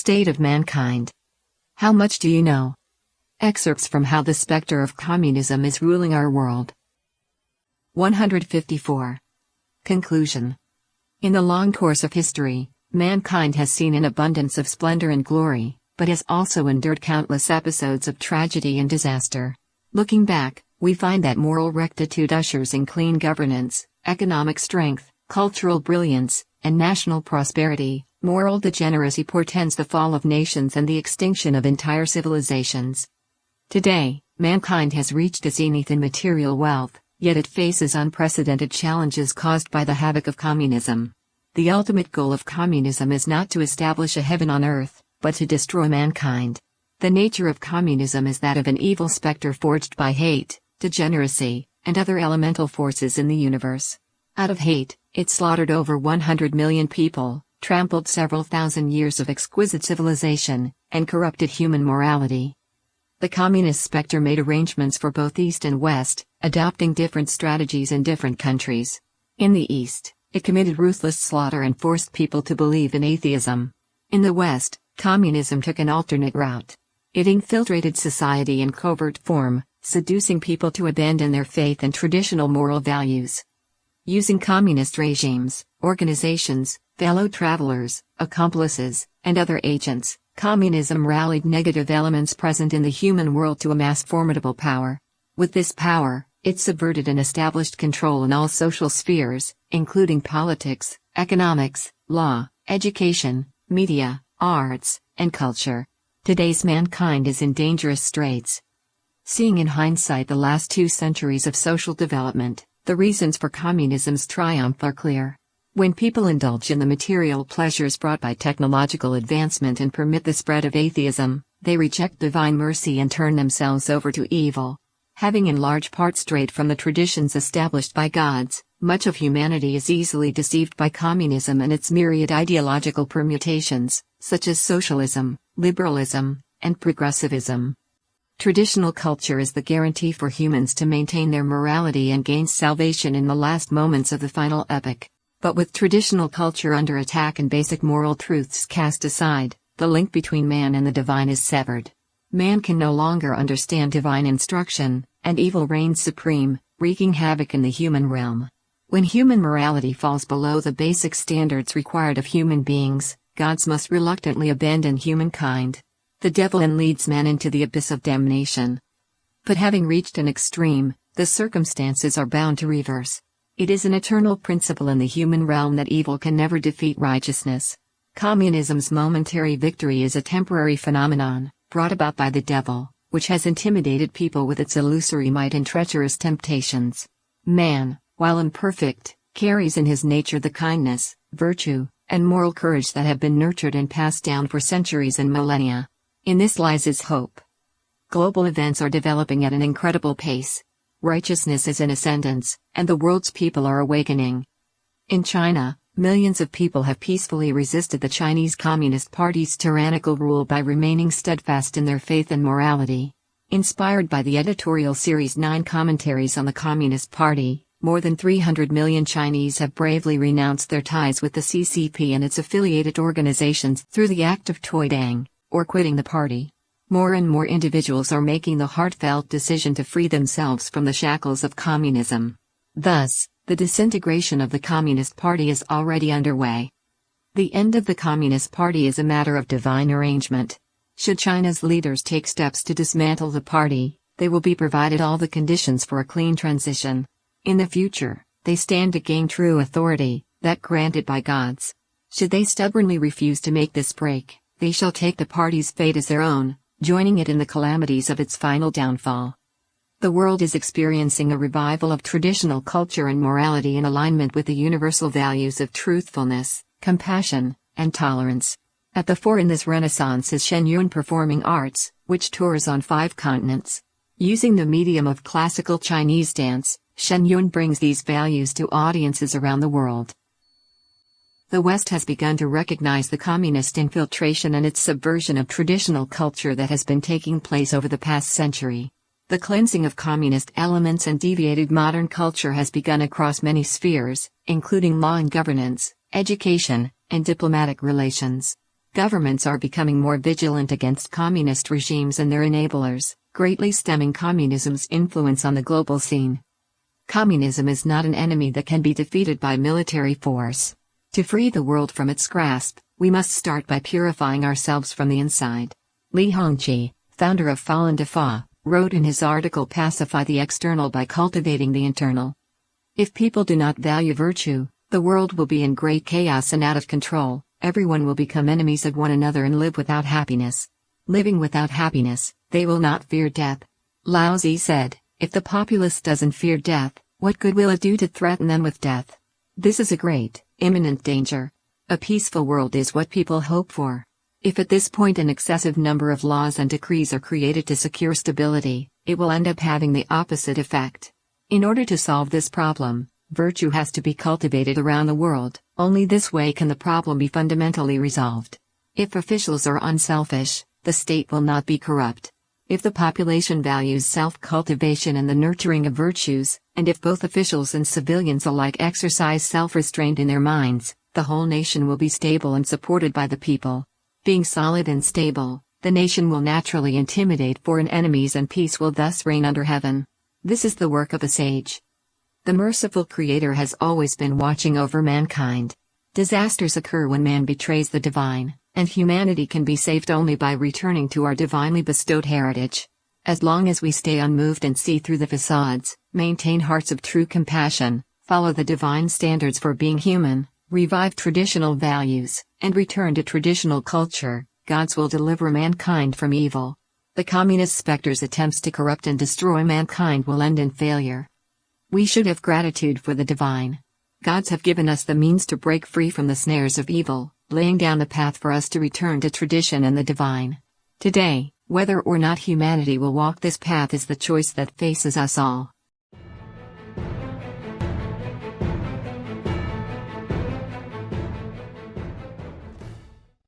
state of mankind. How much do you know? Excerpts from How the Spectre of Communism is Ruling Our World. 154. Conclusion. In the long course of history, mankind has seen an abundance of splendor and glory, but has also endured countless episodes of tragedy and disaster. Looking back, we find that moral rectitude ushers in clean governance, economic strength, cultural brilliance, and national prosperity. Moral degeneracy portends the fall of nations and the extinction of entire civilizations. Today, mankind has reached a zenith in material wealth, yet it faces unprecedented challenges caused by the havoc of communism. The ultimate goal of communism is not to establish a heaven on earth, but to destroy mankind. The nature of communism is that of an evil specter forged by hate, degeneracy, and other elemental forces in the universe. Out of hate, it slaughtered over 100 million people, trampled several thousand years of exquisite civilization, and corrupted human morality. The communist specter made arrangements for both East and West, adopting different strategies in different countries. In the East, it committed ruthless slaughter and forced people to believe in atheism. In the West, communism took an alternate route. It infiltrated society in covert form, seducing people to abandon their faith and traditional moral values. Using communist regimes, organizations, fellow travelers, accomplices, and other agents, communism rallied negative elements present in the human world to amass formidable power. With this power, it subverted and established control in all social spheres, including politics, economics, law, education, media, arts, and culture. Today's mankind is in dangerous straits. Seeing in hindsight the last 2 centuries of social development, the reasons for communism's triumph are clear. When people indulge in the material pleasures brought by technological advancement and permit the spread of atheism, they reject divine mercy and turn themselves over to evil. Having in large part strayed from the traditions established by gods, much of humanity is easily deceived by communism and its myriad ideological permutations, such as socialism, liberalism, and progressivism. Traditional culture is the guarantee for humans to maintain their morality and gain salvation in the last moments of the final epoch. But with traditional culture under attack and basic moral truths cast aside, the link between man and the divine is severed. Man can no longer understand divine instruction, and evil reigns supreme, wreaking havoc in the human realm. When human morality falls below the basic standards required of human beings, gods must reluctantly abandon humankind. The devil then leads man into the abyss of damnation. But having reached an extreme, the circumstances are bound to reverse. It is an eternal principle in the human realm that evil can never defeat righteousness. Communism's momentary victory is a temporary phenomenon, brought about by the devil, which has intimidated people with its illusory might and treacherous temptations. Man, while imperfect, carries in his nature the kindness, virtue, and moral courage that have been nurtured and passed down for centuries and millennia. In this lies his hope. Global events are developing at an incredible pace. Righteousness is in ascendance, and the world's people are awakening. In China, millions of people have peacefully resisted the Chinese Communist Party's tyrannical rule by remaining steadfast in their faith and morality. Inspired by the editorial series 9 Commentaries on the Communist Party, more than 300 million Chinese have bravely renounced their ties with the CCP and its affiliated organizations through the act of toidang, or quitting the party. More and more individuals are making the heartfelt decision to free themselves from the shackles of communism. Thus, the disintegration of the Communist Party is already underway. The end of the Communist Party is a matter of divine arrangement. Should China's leaders take steps to dismantle the party, they will be provided all the conditions for a clean transition. In the future, they stand to gain true authority, that granted by gods. Should they stubbornly refuse to make this break, they shall take the party's fate as their own, joining it in the calamities of its final downfall. The world is experiencing a revival of traditional culture and morality in alignment with the universal values of truthfulness, compassion, and tolerance. At the fore in this renaissance is Shenyun Performing Arts, which tours on 5 continents. Using the medium of classical Chinese dance, Shenyun brings these values to audiences around the world. The West has begun to recognize the communist infiltration and its subversion of traditional culture that has been taking place over the past century. The cleansing of communist elements and deviated modern culture has begun across many spheres, including law and governance, education, and diplomatic relations. Governments are becoming more vigilant against communist regimes and their enablers, greatly stemming communism's influence on the global scene. Communism is not an enemy that can be defeated by military force. To free the world from its grasp, we must start by purifying ourselves from the inside. Li Hongzhi, founder of Falun Dafa, wrote in his article Pacify the External by Cultivating the Internal. If people do not value virtue, the world will be in great chaos and out of control. Everyone will become enemies of one another and live without happiness. Living without happiness, they will not fear death. Lao Tzu said, if the populace doesn't fear death, what good will it do to threaten them with death? This is a great, imminent danger. A peaceful world is what people hope for. If at this point an excessive number of laws and decrees are created to secure stability, it will end up having the opposite effect. In order to solve this problem, virtue has to be cultivated around the world. Only this way can the problem be fundamentally resolved. If officials are unselfish, the state will not be corrupt. If the population values self-cultivation and the nurturing of virtues, and if both officials and civilians alike exercise self-restraint in their minds, the whole nation will be stable and supported by the people. Being solid and stable, the nation will naturally intimidate foreign enemies and peace will thus reign under heaven. This is the work of a sage. The merciful Creator has always been watching over mankind. Disasters occur when man betrays the divine, and humanity can be saved only by returning to our divinely bestowed heritage. As long as we stay unmoved and see through the facades, maintain hearts of true compassion, follow the divine standards for being human, revive traditional values, and return to traditional culture, gods will deliver mankind from evil. The communist specter's attempts to corrupt and destroy mankind will end in failure. We should have gratitude for the divine. Gods have given us the means to break free from the snares of evil, laying down the path for us to return to tradition and the divine. Today, whether or not humanity will walk this path is the choice that faces us all.